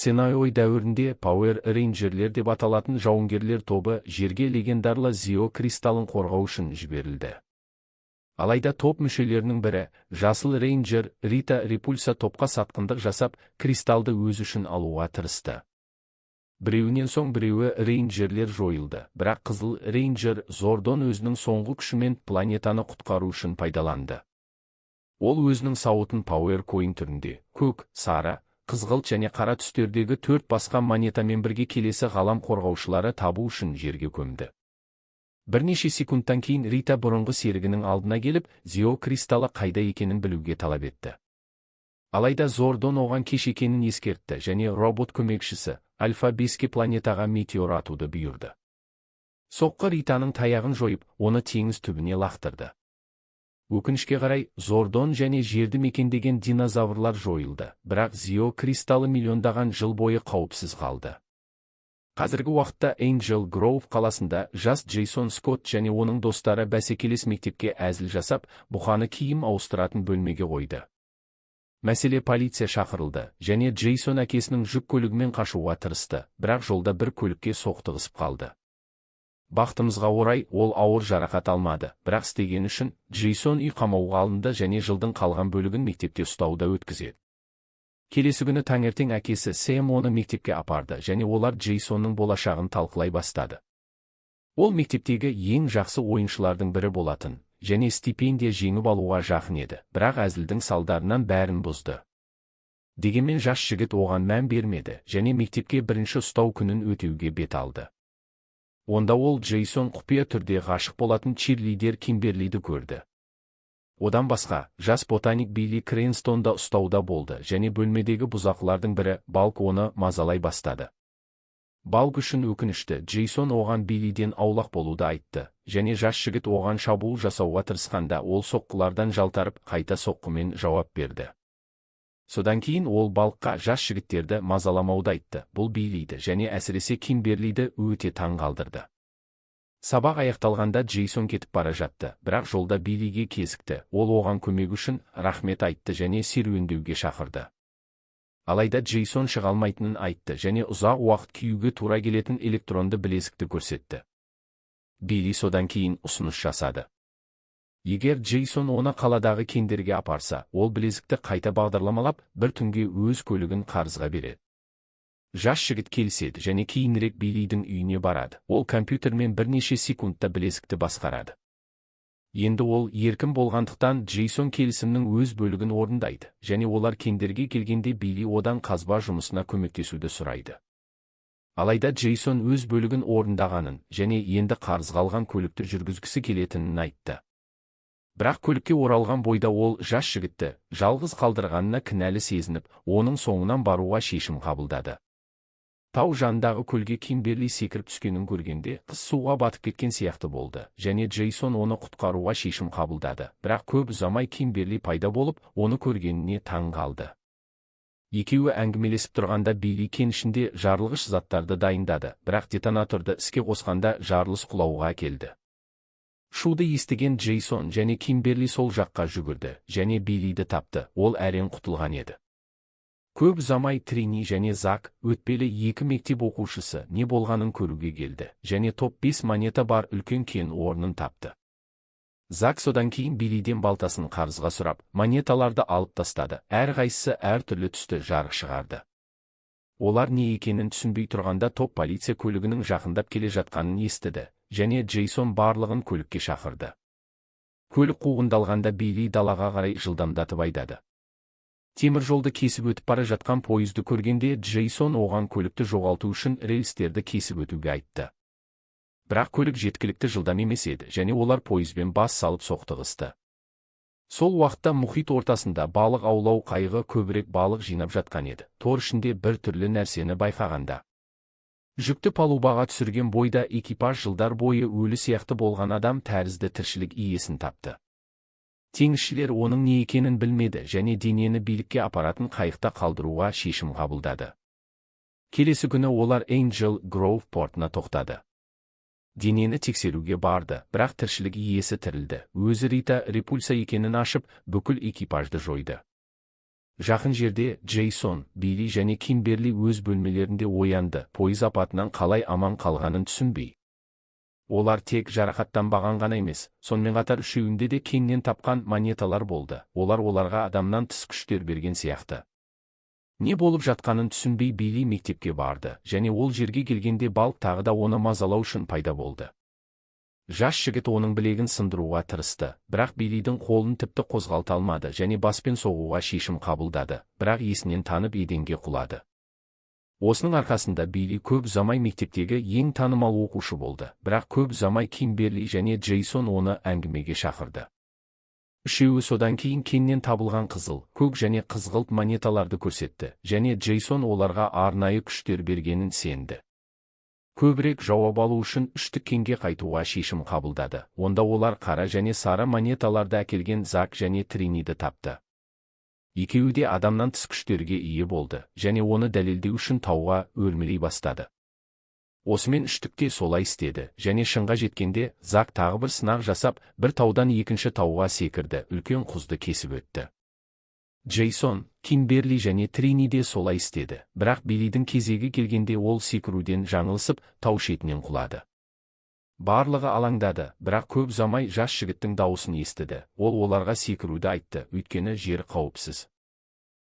Ценоой дәуірінде Power Rangers деп аталатын жауынгерлер тобы жерге легендарлы Зио кристаллын қорғау үшін жіберілді. Алайда топ мүшелерінің бірі, жасыл рейнджер Рита Репульса топқа сатқындық жасап, кристалды өз үшін алуға тырысты. Біреуінен соң біреуі рейнджерлер жойылды, бірақ қызыл рейнджер Зордон өзінің соңғы күшімен планетаны құтқару үшін пайдаланды. Ол өзінің сауытын Power Coin түрінде, көк, сары, қызғылт және қара түстердегі 4 басқа монетамен бірге келесі ғалам қорғаушылары табу үшін жерге көмді. Бірнеше секундтан кейін Рита бұрынғы серігінің алдына келіп, Зио кристаллы қайда екенін білуге талап етті. Алайда Зордон оған кеш екенін ескертті және робот көмекшісі Альфа 5-ке планетаға метеор атуды бұйырды. Соққы Ританың таяғын жойып, оны теңіз түбіне лақтырды. Өкінішке қарай, Зордон және жерді мекендеген динозаврлар жойылды, бірақ Зио кристаллы миллиондаған жыл бойы қауіпсіз қалды. Қазіргі уақытта Angel Grove қаласында жас Джейсон Скотт және оның достары бәсекелес мектепке әзіл жасап, бұқаны киім ауыстыратын бөлмеге қойды. Мәселе полиция шақырылды, және Джейсон әкесінің жүк көлігімен қашуға тырысты, бірақ жолда бір көлікке соқтығысып қалды. Бақтымызға орай, ол ауыр жарақат алмады, бірақ істеген үшін Джейсон үй қамауға алынды және жылдың қалған бөлігін мектепте ұстауда өткізеді. Келесі күні таңертең әкесі Сэм оны мектепке апарды және олар Джейсонның болашағын талқылай бастады. Ол мектептегі ең жақсы ойыншылардың бірі болатын, және стипендия жеңіп алуға жақын еді, бірақ әзілдің салдарынан бәрін бұзды. Дегенмен жас жігіт оған мән бермеді және мектепке бірінші ұстау күнін өтеуге бет алды. Онда ол Джейсон құпия түрде ғашық болатын чирлидер Кимберлиді көрді. Одан басқа, жас ботаник Билли Крэнстон да ұстауда болды және бөлмедегі бұзақылардың бірі Балк оны мазалай бастады. Балк үшін өкінішті, Джейсон оған Биллиден аулақ болуды айтты, және жас жігіт оған шабуыл жасауға тырысқанда ол соққылардан жалтарып, қайта соққымен жауап берді. Содан кейін ол Балққа жас жігіттерді мазаламауды айтты, бұл Биллиді және әсіресе Кимберлиді өте таң қалдырды. Сабақ аяқталғанда Джейсон кетіп бара жатты, бірақ жолда Биллиге кезікті, ол оған көмек үшін рахмет айтты және серуендеуге шақырды. Алайда Джейсон шыға алмайтынын айтты және ұзақ уақыт киюге тура келетін электронды білезікті көрсетті. Билли содан кейін ұсыныс жасады. Егер Джейсон оны қаладағы кендерге апарса, ол білезікті қайта бағдарламалап, бір түнге өз көлігін қарызға береді. Жас жігіт келіседі және кейінірек Биллидің үйіне барады. Ол компьютермен бірнеше секундта білезікті басқарады. Енді ол еркін болғандықтан Джейсон келісімнің өз бөлігін орындайды, және олар кендерге келгенде Билли одан қазба жұмысына көмектесуді сұрайды. Алайда Джейсон өз бөлігін орындағанын және енді қарызға алған көлікті жүргізгісі келетінін айтты. Бірақ көлікке оралған бойда ол жас жігітті жалғыз қалдырғанына кінәлі сезініп, оның соңынан баруға шешім қабылдады. Тау жанындағы көлге Кимберли секіріп түскенін көргенде, қыз суға батып кеткен сияқты болды, және Джейсон оны құтқаруға шешім қабылдады, бірақ көп ұзамай Кимберли пайда болып, оны көргеніне таң қалды. Екеуі әңгімелесіп тұрғанда Билли кенішінде жарылғыш заттарды дайындады, бірақ детонаторды іске қосқанда жарылыс құлауға әкелді. Шуды естіген Джейсон және Кимберли сол жаққа жүгірді, және Биллиді тапты, ол әрең құтылған еді. Көп ұзамай Трини және Зак, өтпелі екі мектеп оқушысы, не болғанын көруге келді, және топ 5 монета бар үлкен кен орнын тапты. Зак содан кейін Биллиден балтасын қарызға сұрап, монеталарды алып тастады, әрқайсысы әртүрлі түсті жарық шығарды. Олар не екенін түсінбей тұрғанда топ полиция көлігінің жақындап келе жатқанын естіді, және Джейсон барлығын көлікке шақырды. Көлік қуғындалғанда Билли далаға қарай жылдамдатып айдады. Темір жолды кесіп өтіп бара жатқан пойызды көргенде Джейсон оған көлікті жоғалту үшін рельстерді кесіп өтуге айтты. Бірақ көлік жеткілікті жылдам емес еді, және олар пойызбен бас салып соқтығысты. Сол уақытта мұхит ортасында балық аулау қайығы көбірек балық жинап жатқан еді, тор ішінде бір түрлі нәрсені байқағанда. Жүкті палубаға түсірген бойда экипаж жылдар бойы өлі сияқты болған адам тәрізді тіршілік иесін тапты. Теңізшілер оның не екенін білмеді және денені билікке апаратын қайықта қалдыруға шешім қабылдады. Келесі күні олар Angel Grove портына тоқтады. Денені тексеруге барды, бірақ тіршілік иесі тірілді. Өзі Рита Репульса екенін ашып, бүкіл экипажды жойды. Жақын жерде Джейсон, Билли және Кимберли өз бөлмелерінде оянды, пойыз апатынан қалай аман қалғанын түсінбей. Олар тек жарақаттанбаған ғана емес, сонымен қатар үшеуінде де кеннен тапқан монеталар болды. Оларға адамнан тыс күштер берген сияқты. Не болып жатқанын түсінбей Билли мектепке барды, және ол жерге келгенде Балк тағы да оны мазалау үшін пайда болды. Жас жігіт оның білегін сындыруға тырысты, бірақ Биллидің қолын тіпті қозғалта алмады және баспен соғуға шешім қабылдады, бірақ есінен танып еденге құлады. Осының арқасында Билли көп ұзамай мектептегі ең танымал оқушы болды, бірақ көп ұзамай Кимберли және Джейсон оны әңгімеге шақырды. Үшеуі содан кейін кеннен табылған қызыл, көк және қызғылт монеталарды көрсетті, және Джейсон оларға арнайы күштер бергенін сенді. Көбірек жауап алу үшін үштік кенге қайтуға шешім қабылдады. Онда олар қара және сары монеталарды әкелген Зак және Триниді тапты. Екеуі де адамнан тыс күштерге ие болды, және оны дәлелдеу үшін тауға өрмелей бастады. Осымен үштікте солай істеді, және шыңға жеткенде Зак тағы бір сынақ жасап, бір таудан екінші тауға секірді, үлкен құзды кесіп өтті. Джейсон, Кимберли және Трини де солай істеді, бірақ Биллидің кезегі келгенде ол секіруден жаңылысып, тау шетінен құлады. Барлығы алаңдады, бірақ көп ұзамай жас жігіттің дауысын естіді. Ол оларға секіруді айтты, өйткені жер қауіпсіз.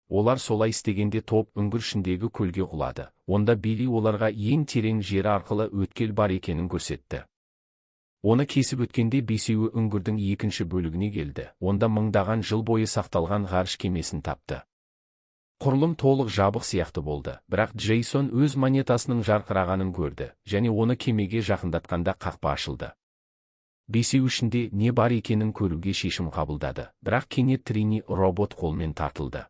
Олар солай істегенде топ үңгір ішіндегі көлге құлады. Онда Билли оларға ең терең жері арқылы өткел бар екенін көрсетті. Оны кесіп өткенде бесеуі үңгірдің екінші бөлігіне келді. Онда мыңдаған жыл бойы сақталған ғарыш кемесін тапты. Құрылым толық жабық сияқты болды, бірақ Джейсон өз монетасының жарқырағанын көрді, және оны кемеге жақындатқанда қақпа ашылды. Бесеу ішінде не бар екенін көруге шешім қабылдады, бірақ кенет Трини робот қолмен тартылды.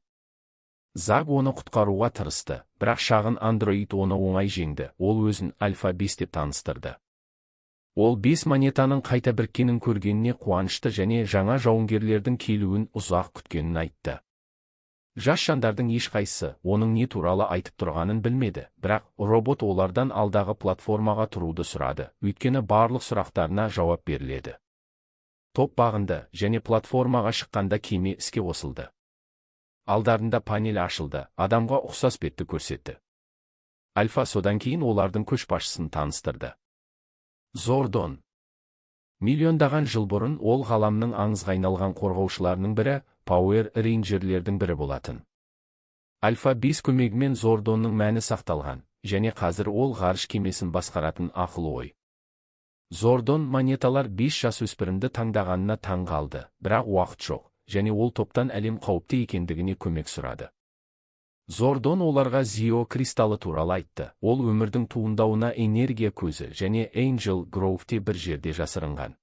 Зак оны құтқаруға тырысты, бірақ шағын андроид оны оңай жеңді. Ол өзін Альфа-5 деп таныстырды. Ол 5 монетаның қайта біріккенін көргеніне қуанышты және жаңа жауынгерлердің келуін ұзақ күткенін айтты. Жас жандардың ешқайсысы оның не туралы айтып тұрғанын білмеді, бірақ робот олардан алдағы платформаға тұруды сұрады, өйткені барлық сұрақтарына жауап беріледі. Топ бағынды, және платформаға шыққанда кеме іске қосылды. Алдарында панель ашылды, адамға ұқсас бетті көрсетті. Альфа содан кейін олардың көшбасшысын таныстырды. Зордон. Миллиондаған жыл бұрын ол ғаламның аңызға айналған қорғаушыларының бірі, Power Ranger'лердің бірі болатын. Альфа-5 көмегімен Зордонның мәні сақталған, және қазір ол ғарыш кемесін басқаратын ақылы ой. Зордон монеталар 5 жасөспірімді таңдағанына таң қалды, бірақ уақыт жоқ, және ол топтан әлем қауіпті екендігіне көмек сұрады. Зордон оларға Зио кристаллы туралы айтты. Ол өмірдің туындауына энергия көзі және Angel Grove'те бір жерде жасырынған.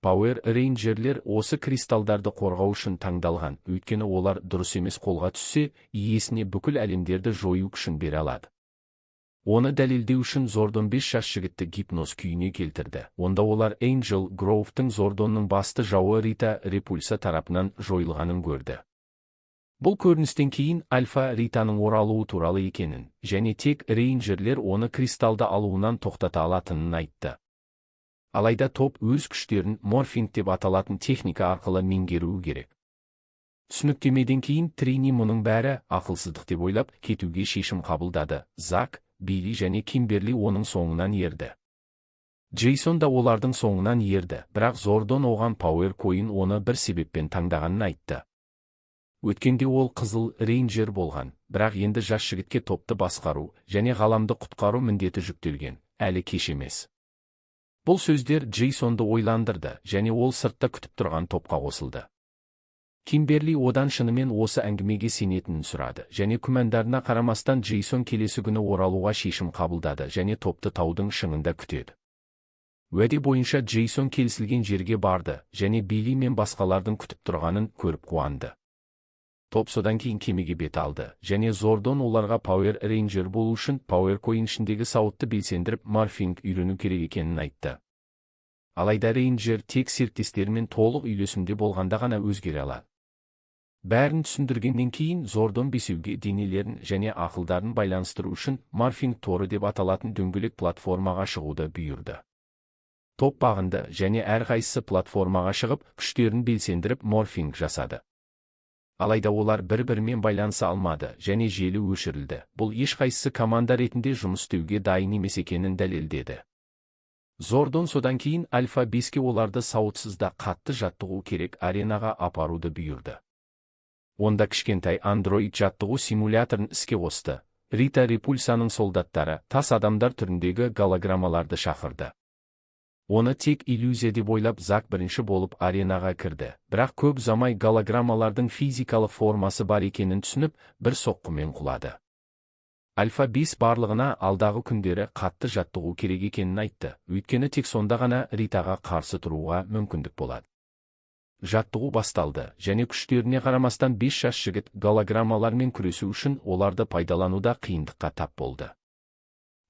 Power Ranger'лер осы кристалдарды қорғау үшін таңдалған, өйткені олар дұрыс емес қолға түссе, иесіне бүкіл әлемдерді жою күшін бере алады. Оны дәлелдеу үшін Зордон 5 жас жігітті гипноз күйіне келтірді. Онда олар Angel Grove'тың Зордонның басты жауы Рита Репульса тарапынан жойылғанын көрді. Бұл көріністен кейін Альфа Ританың оралуы туралы екенін, және тек рейнджерлер оны кристалды алуынан тоқтата алатынын айтты. Алайда топ өз күштерін морфинг деп аталатын техника арқылы меңгеруі керек. Түсініктемеден кейін Трини мұның бәрі ақылсыздық деп ойлап кетуге шешім қабылдады. Зак, Билли және Кимберли оның соңынан ерді. Джейсон да олардың соңынан ерді, бірақ Зордон оған Power Coin оны бір себеппен таңдағанын айтты. Өткенде ол қызыл рейнджер болған, бірақ енді жас жігітке топты басқару және ғаламды құтқару міндеті жүктелген, әлі кеш емес. Бұл сөздер Джейсонды ойландырды, және ол сыртта күтіп тұрған топқа қосылды. Кимберли одан шынымен осы әңгімеге сенетінін сұрады, және күмәндарына қарамастан Джейсон келесі күні оралуға шешім қабылдады және топты таудың шыңында күтеді. Уәде бойынша Джейсон келісілген жерге барды, және Билли мен басқалардың күтіп тұрғанын көріп қуанды. Топ содан кейін кемеге бет алды, және Зордон оларға Power Ranger болу үшін Power Coin ішіндегі сауытты белсендіріп морфинг үйрену керек екенін айтты. Алайда Рейнджер тек серіктестерімен толық үйлесімде болғанда ғана өзгере алады. Бәрін түсіндіргеннен кейін Зордон бесеуге денелерін және ақылдарын байланыстыру үшін морфинг торы деп аталатын дөңгелек платформаға шығуды бұйырды. Топ бағынды, және әрқайсысы платформаға шығып, күштерін белсендіріп морфинг жасады. Алайда олар бір-бірімен байланыса алмады және желі өшірілді. Бұл ешқайсысы команда ретінде жұмыс істеуге дайын емес екенін дәлелдеді. Зордон содан кейін Альфа 5-ке оларды сауытсызда қатты жаттығу керек аренаға апаруды бұйырды. Онда кішкентай андроид жаттығу симуляторын іске қосты. Рита Репульсаның солдаттары тас адамдар түріндегі голограммаларды шақырды. Оны тек иллюзия деп ойлап Зак бірінші болып аренаға кірді. Бірақ көп ұзамай голограммалардың физикалық формасы бар екенін түсініп, бір соққымен құлады. Альфа 5 барлығына алдағы күндері қатты жаттығу керек екенін айтты, өйткені тек сонда ғана Ритаға қарсы тұруға мүмкіндік болады. Жаттығу басталды, және күштеріне қарамастан 5 жас жігіт голограммалармен күресу үшін оларды пайдалануда қиындыққа тап болды.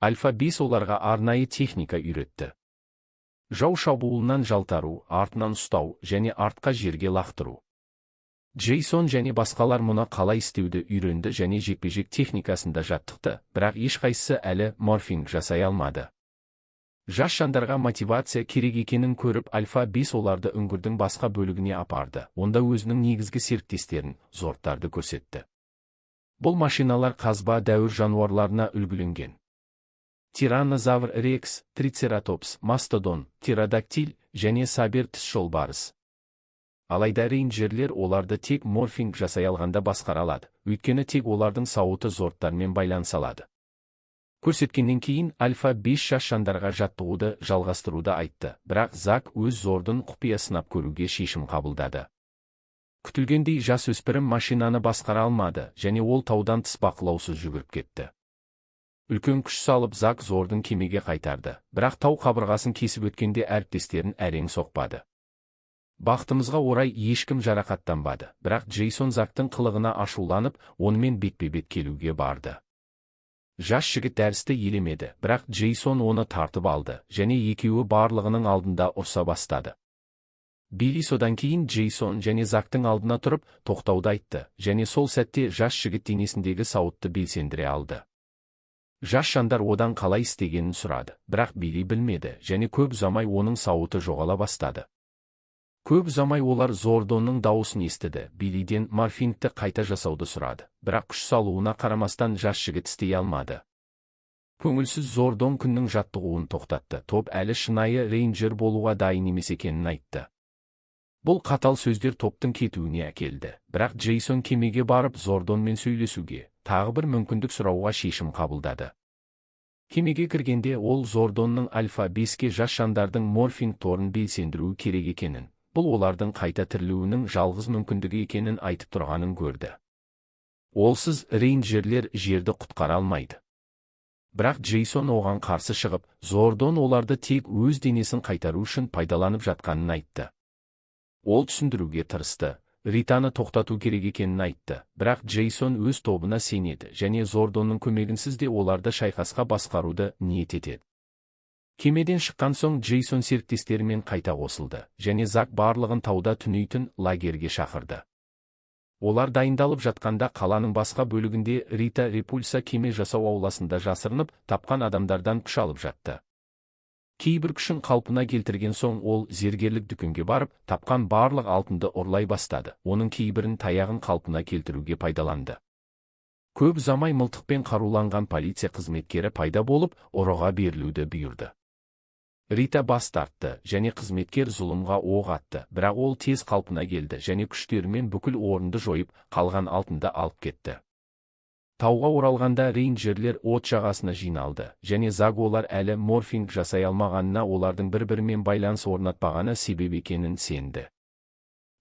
Альфа 5 оларға арнайы техника үйретті. Жау шабуылынан жалтару, артынан ұстау және артқа жерге лақтыру. Джейсон және басқалар мұны қалай істеуді үйренді және жекпе-жек техникасында жаттықты, бірақ ешқайсысы әлі морфинг жасай алмады. Жас жандарға мотивация керек екенін көріп, Альфа 5 оларды үңгірдің басқа бөлігіне апарды. Онда өзінің негізгі серіктестерін, зордтарды көрсетті. Бұл машиналар қазба дәуір жануарларына үлгіленген. Тираннозавр рекс, трицератопс, мастодон, птеродактиль және сабер тіс жолбарыс. Алайда рейнджерлер оларды тек морфинг жасай алғанда басқара алады, өйткені тек олардың сауыты зордтармен байланыса алады. Көрсеткеннен кейін Альфа 5 жас жандарға жаттығуды жалғастыруды айтты, бірақ Зак өз зордың құпия сынап көруге шешім қабылдады. Күтілгендей жас өспірім машинаны басқара алмады және ол таудан тыс бақылаусыз жүгіріп кетті. Үлкен күш салып Зак зордың кемеге қайтарды, бірақ тау қабырғасын кесіп өткенде әріптестерін әрең соқпады. Бақытымызға орай ешкім жарақаттанбады, бірақ Джейсон Зактың қылығына ашуланып, онымен бетпе-бет келуге барды. Жас жігіт дәрісті елемеді, бірақ Джейсон оны тартып алды, және екеуі барлығының алдында ұрса бастады. Билли содан кейін Джейсон және Зактың алдына тұрып, тоқтауды айтты, және сол сәтте жас жігіт денесіндегі сауытты белсендіре алды. Жас жандар одан қалай істегенін сұрады, бірақ Билли білмеді, және көп ұзамай оның сауыты жоғала бастады. Көп ұзамай олар Зордонның дауысын естіді, Биллиден морфингті қайта жасауды сұрады, бірақ күш салуына қарамастан жас жігіт істей алмады. Көңілсіз Зордон күннің жаттығуын тоқтатты, топ әлі шынайы рейнджер болуға дайын емес екенін айтты. Бұл қатал сөздер топтың кетуіне әкелді, бірақ Джейсон кемеге барып Зордонмен сөйлесуге, тағы бір мүмкіндік сұрауға шешім қабылдады. Кемеге кіргенде ол Зордонның Альфа 5-ке жас жандардың морфинг торын белсендіруі керек екенін, бұл олардың қайта тірілуінің жалғыз мүмкіндігі екенін айтып тұрғанын көрді. Олсыз рейнджерлер жерді құтқара алмайды. Бірақ Джейсон оған қарсы шығып, Зордон оларды тек өз денесін қайтару үшін пайдаланып жатқанын айтты. Ол түсіндіруге тырысты, Ританы тоқтату керек екенін айтты, бірақ Джейсон өз тобына сенеді және Зордонның көмегінсіз де оларды шайқасқа басқаруды ниет етеді. Кемеден шыққан соң Джейсон серіктестерімен қайта қосылды, және Зак барлығын тауда түнейтін лагерге шақырды. Олар дайындалып жатқанда қаланың басқа бөлігінде Рита Репульса кеме жасау ауласында жасырынып, тапқан адамдардан күш алып жатты. Кейбір күшін қалпына келтірген соң ол зергерлік дүкенге барып, тапқан барлық алтынды ұрлай бастады, оның кейбірін таяғын қалпына келтіруге пайдаланды. Көп ұзамай мылтықпен қаруланған полиция қызметкері пайда болып, ұрыға берілуді бұйырды. Рита бас тартты, және қызметкер зұлымға оқ атты, бірақ ол тез қалпына келді және күштерімен бүкіл орынды жойып, қалған алтынды алып кетті. Тауға оралғанда рейнджерлер от жағасына жиналды, және Зак олар әлі морфинг жасай алмағанына олардың бір-бірімен байланыс орнатпағаны себеп екенін сенді.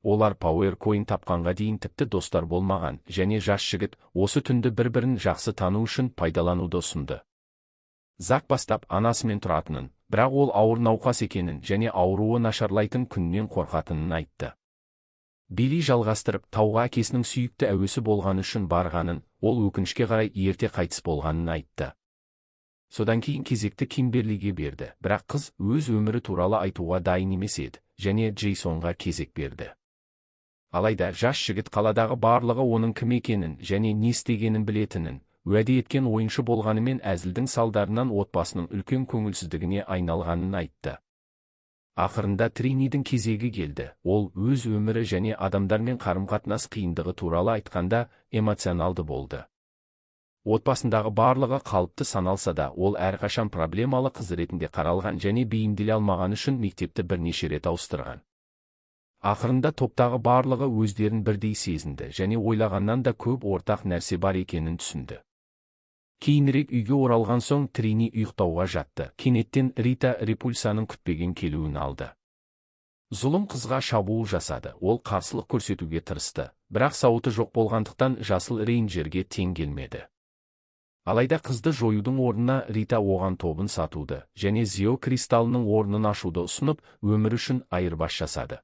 Олар PowerCoin тапқанға дейін тіпті достар болмаған, және жас жігіт осы түнді бір-бірін жақсы тану үшін пайдалануды ұсынды. Зак бастап анасымен тұратынын, бірақ ол ауыр науқас екенін және ауруы нашарлайтын күннен қорқатынын айтты. Билли жалғастырып, тауға әкесінің сүйікті әуесі болған үшін барғанын, ол өкінішке қарай ерте қайтыс болғанын айтты. Содан кейін кезекті Кимберлиге берді, бірақ қыз өз өмірі туралы айтуға дайын емес еді, және Джейсонға кезек берді. Алайда жас жігіт қаладағы барлығы оның кім екенін және не істегенін білетінін, уәде еткен ойыншы болғанымен әзілдің салдарынан отбасының үлкен көңілсіздігіне айналғанын айтты. Ақырында Тринидің кезегі келді. Ол өз өмірі және адамдармен қарым-қатынас қиындығы туралы айтқанда эмоционалды болды. Отбасындағы барлығы қалыпты саналса да, ол әрқашан проблемалы қыз ретінде қаралған және бейімделе алмаған үшін мектепті бірнеше рет ауыстырған. Ақырында топтағы барлығы өздерін бірдей сезінді және ойлағаннан да көп ортақ нәрсе бар екенін түсінді. Кейінірек үйге оралған соң Трини ұйықтауға жатты. Кенеттен Рита Репульсаның күтпеген келуін алды. Зұлым қызға шабуыл жасады. Ол қарсылық көрсетуге тырысты, бірақ сауыты жоқ болғандықтан жасыл рейнджерге тең келмеді. Алайда қызды жоюдың орнына Рита оған тобын сатуды және Зио кристалының орнын ашуды ұсынып, өмір үшін айырбас жасады.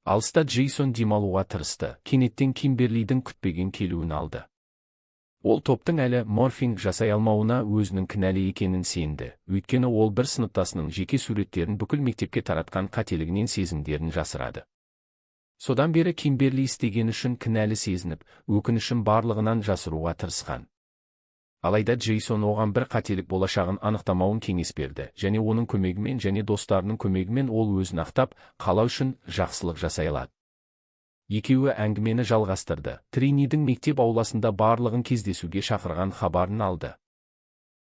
Алыста Джейсон демалуға тырысты. Кенеттен Кимберлидің күтпеген келуін алды. Ол топтың әлі морфинг жасай алмауына өзінің кінәлі екенін сенді, өйткені ол бір сыныптасының жеке суреттерін бүкіл мектепке таратқан қателігінен сезімдерін жасырады. Содан бері Кимберли істеген үшін кінәлі сезініп, өкінішін барлығынан жасыруға тырысқан. Алайда Джейсон оған бір қателік болашағын анықтамауын кеңес берді, және оның көмегімен және достарының көмегімен ол өзін ақтап, қалау үшін жақсылық жасай алады. Екеуі әңгімені жалғастырды. Тринидің мектеп ауласында барлығын кездесуге шақырған хабарын алды.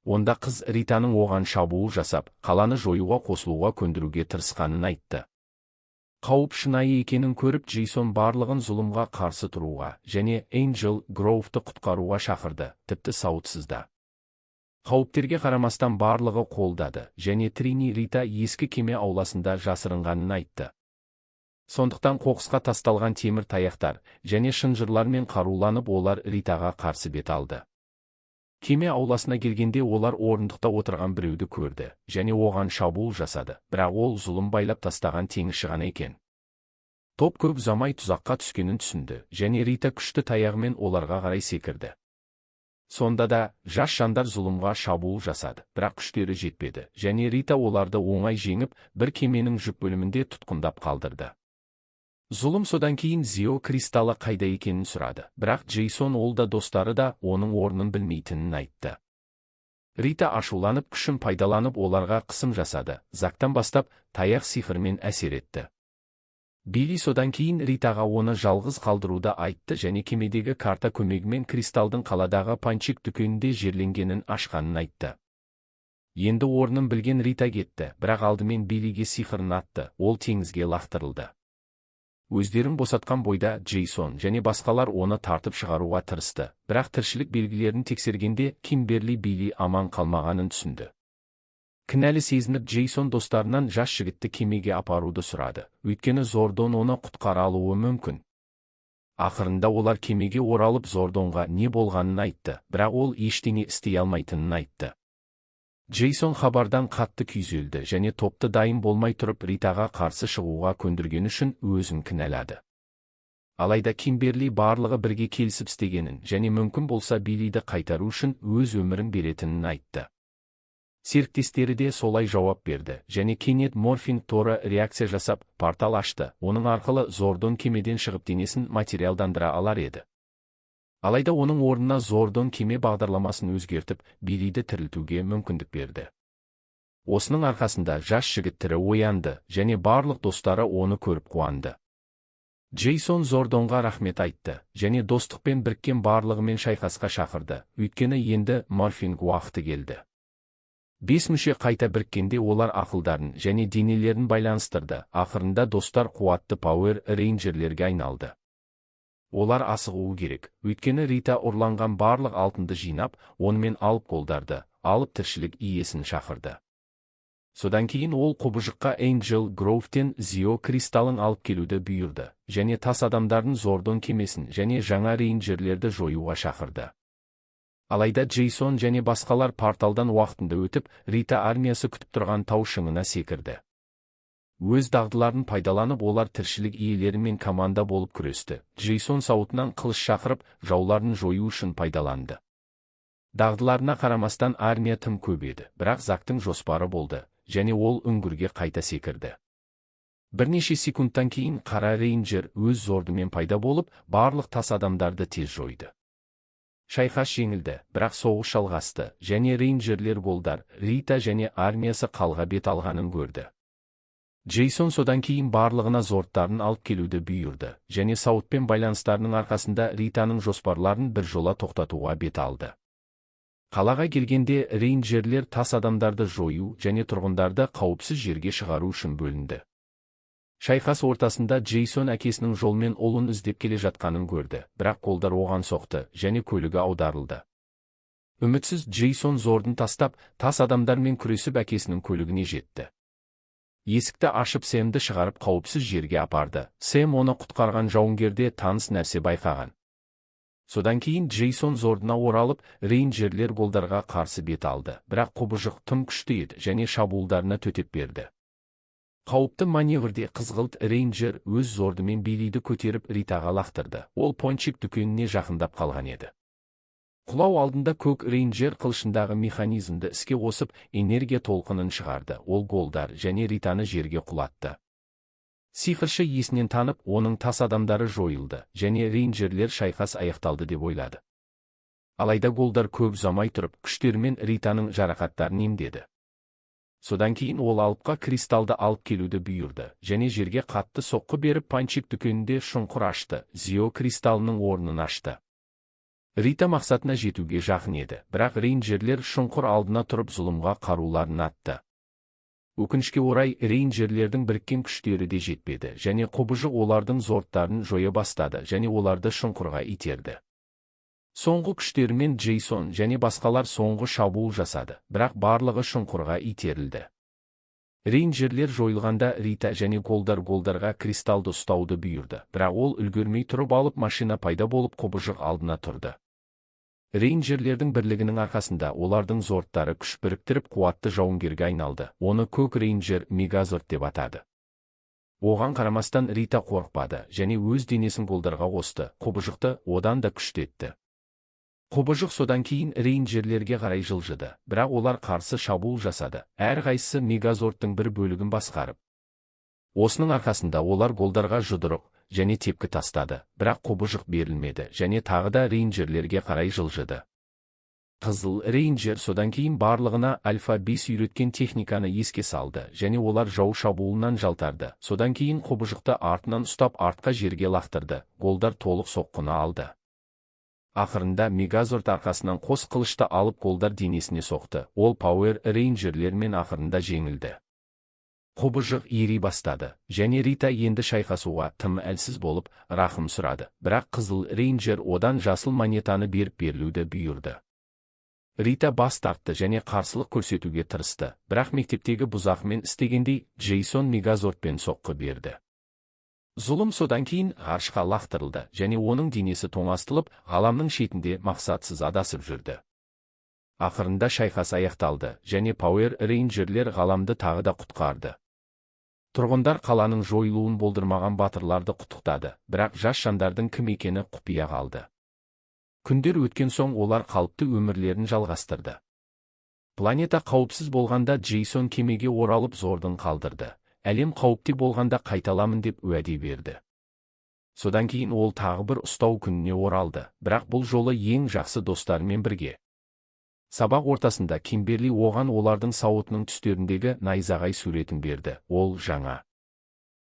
Онда қыз Ританың оған шабуыл жасап, қаланы жоюға қосылуға көндіруге тырысқанын айтты. Қауіп шынайы екенін көріп, Джейсон барлығын зұлымға қарсы тұруға және Энджел Гроувты құтқаруға шақырды, тіпті сауытсызда. Қауіптерге қарамастан барлығы қолдады, және Трини Рита ескі кеме ауласында жасырынғанын айтты. Сондықтан қоқысқа тасталған темір таяқтар және шынжырлармен қаруланып олар Ритаға қарсы бет алды. Кеме ауласына келгенде олар орындықта отырған біреуді көрді және оған шабуыл жасады, бірақ ол зұлым байлап тастаған теңізші ғана екен. Топ көп ұзамай тұзаққа түскенін түсінді және Рита күшті таяғымен оларға қарай секірді. Сонда да жас жандар зұлымға шабуыл жасады, бірақ күштері жетпеді және Рита оларды оңай жеңіп, бір кеменің жүк бөлімінде тұтқындап қалдырды. Зұлым содан кейін Зио кристалы қайда екенін сұрады, бірақ Джейсон ол да достары да оның орнын білмейтінін айтты. Рита ашуланып күшін пайдаланып оларға қысым жасады, Зактан бастап таяқ сиқырмен әсер етті. Билли содан кейін Ритаға оны жалғыз қалдыруды айтты және кемедегі карта көмегімен кристалдың қаладағы панчик дүкенінде жерленгенін ашқанын айтты. Енді орнын білген Рита кетті, бірақ алдымен Биллиге сиқырын атты, ол теңізге лақтырылды. Өздерін босатқан бойда Джейсон және басқалар оны тартып шығаруға тырысты, бірақ тіршілік белгілерін тексергенде Кимберли Билли аман қалмағанын түсінді. Кінәлі сезініп Джейсон достарынан жас жігітті кемеге апаруды сұрады, өйткені Зордон оны құтқара алуы мүмкін. Ақырында олар кемеге оралып Зордонға не болғанын айтты, бірақ ол ештеңе істей алмайтынын айтты. Джейсон хабардан қатты күйзелді және топты дайын болмай тұрып Ритаға қарсы шығуға көндірген үшін өзін кінәлады. Алайда Кимберли барлығы бірге келісіп істегенін және мүмкін болса Биллиді қайтару үшін өз өмірін беретінін айтты. Серіктестері де солай жауап берді және кенет морфинг торы реакция жасап портал ашты, оның арқылы Зордон кемеден шығып денесін материалдандыра алар еді. Алайда оның орнына Зордон кеме бағдарламасын өзгертіп, Биллиді тірілтуге мүмкіндік берді. Осының арқасында жас жігіт тірі оянды және барлық достары оны көріп қуанды. Джейсон Зордонға рахмет айтты және достықпен біріккен барлығымен шайқасқа шақырды, өйткені енді морфинг уақыты келді. 5 мүше қайта біріккенде олар ақылдарын және денелерін байланыстырды, ақырында достар қуатты Power Ranger'лерге айналды. Олар асығуы керек, өйткені Рита ұрланған барлық алтынды жинап, онымен алып қолдарды, алып тіршілік иесін шақырды. Содан кейін ол құбыжыққа Энджел Гроувтен Зио кристалын алып келуді бұйырды, және тас адамдардың Зордон кемесін және жаңа рейнджерлерді жоюға шақырды. Алайда Джейсон және басқалар порталдан уақытында өтіп, Рита армиясы күтіп тұрған тау шыңына секірді. Өз дағдыларын пайдаланып олар тіршілік иелерімен команда болып күресті. Джейсон сауытынан қылыш шақырып, жауларын жою үшін пайдаланды. Дағдыларына қарамастан армия тым көп еді, бірақ Зактың жоспары болды, және ол үңгірге қайта секірді. Бірнеше секундтан кейін қара рейнджер өз зордымен пайда болып, барлық тас адамдарды тез жойды. Шайқас жеңілді, бірақ соғыс жалғасты, және рейнджерлер голдар, Рита және армиясы қалға бет алғанын көрді. Джейсон содан кейін барлығына зорттарын алып келуді бұйырды, және сауытпен байланыстарының арқасында Ританың жоспарларын бір жола тоқтатуға бет алды. Қалаға келгенде рейнджерлер тас адамдарды жою және тұрғындарды қауіпсіз жерге шығару үшін бөлінді. Шайқас ортасында Джейсон әкесінің жолмен ұлын іздеп келе жатқанын көрді, бірақ қолдар оған соқты және көлігі аударылды. Үмітсіз Джейсон зордың тастап, тас адамдармен күресіп әкесінің көлігіне жетті. Есікті ашып Сэмді шығарып қауіпсіз жерге апарды. Сэм оны құтқарған жауынгерде таныс нәрсе байқаған. Содан кейін Джейсон зордына оралып, рейнджерлер голдарға қарсы бет алды, бірақ құбыжық тым күшті еді және шабуылдарына төтеп берді. Қауіпті маневрде қызғылт рейнджер өз зордымен Биллиді көтеріп Ритаға лақтырды. Ол пончик дүкеніне жақындап қалған еді. Құлау алдында көк рейнджер қылышындағы механизмді іске қосып, энергия толқынын шығарды. Ол голдар және Ританы жерге құлатты. Сиқыршы есінен танып, оның тас адамдары жойылды, және рейнджерлер шайқас аяқталды деп ойлады. Алайда голдар көп ұзамай тұрып, күштерімен Ританың жарақаттарын емдеді. Содан кейін ол алыпқа кристалды алып келуді бұйырды, және жерге қатты соққы беріп пончик дүкенінде шұңқыр ашты. Зио кристалының орнын ашты. Рита мақсатына жетуге жақын еді, бірақ рейнджерлер шұңқыр алдына тұрып зұлымға қаруларын атты. Өкінішке орай, рейнджерлердің біріккен күштері де жетпеді, және құбыжық олардың зорттарын жоя бастады және оларды шұңқырға итерді. Соңғы күштерімен Джейсон және басқалар соңғы шабуыл жасады, бірақ барлығы шұңқырға итерілді. Рейнджерлер жойылғанда Рита және голдарға кристалды ұстауды бұйырды, бірақ ол үлгермей тұрып алып машина пайда болып құбыжық алдына тұрды. Рейнджерлердің бірлігінің арқасында олардың зорттары күш біріктіріп қуатты жауынгерге айналды. Оны көк рейнджер Мегазорд деп атады. Оған қарамастан Рита қорықпады және өз денесін голдарға қосты, құбыжықты одан да күштетті. Құбыжық содан кейін рейнджерлерге қарай жылжыды, бірақ олар қарсы шабуыл жасады, әрқайсысы Мегазордтың бір бөлігін басқарып. Осының арқасында олар голдарға жұдырық және тепкі тастады, бірақ құбыжық берілмеді және тағы да рейнджерлерге қарай жылжыды. Қызыл рейнджер содан кейін барлығына Альфа-5 үйреткен техниканы еске салды және олар жау шабуылынан жалтарды. Содан кейін құбыжықты артынан ұстап артқа жерге лақтырды, голдар толық соққыны алды. Ақырында Мегазорд арқасынан қос қылышты алып голдар денесіне соқты. Ол Пауэр рейнджерлермен ақырында жеңілді. Құбыжық ери бастады, және Рита енді шайқасуға тым әлсіз болып, рахым сұрады, бірақ қызыл рейнджер одан жасыл монетаны берілуді бұйырды. Рита бас тартты және қарсылық көрсетуге тырысты, бірақ мектептегі бұзақымен істегендей Джейсон Мегазордпен соққы берді. Зұлым содан кейін ғарышқа лақтырылды және оның денесі тоңастылып, ғаламның шетінде мақсатсыз адасып жүрді. Ақырында шайқас аяқталды және Пауэр рейнджерлер ғаламды тағы да құтқарды. Тұрғындар қаланың жойылуын болдырмаған батырларды құттықтады, бірақ жас жандардың кім екені құпия қалды. Күндер өткен соң олар қалыпты өмірлерін жалғастырды. Планета қауіпсіз болғанда Джейсон кемеге оралып зордың қалдырды. Әлем қауіпте болғанда қайталамын деп уәде берді. Содан кейін ол тағы бір ұстау күніне оралды, бірақ бұл жолы ең жақсы достарымен бірге. Сабақ ортасында Кимберли оған олардың сауытының түстеріндегі найзағай суретін берді. Ол жаңа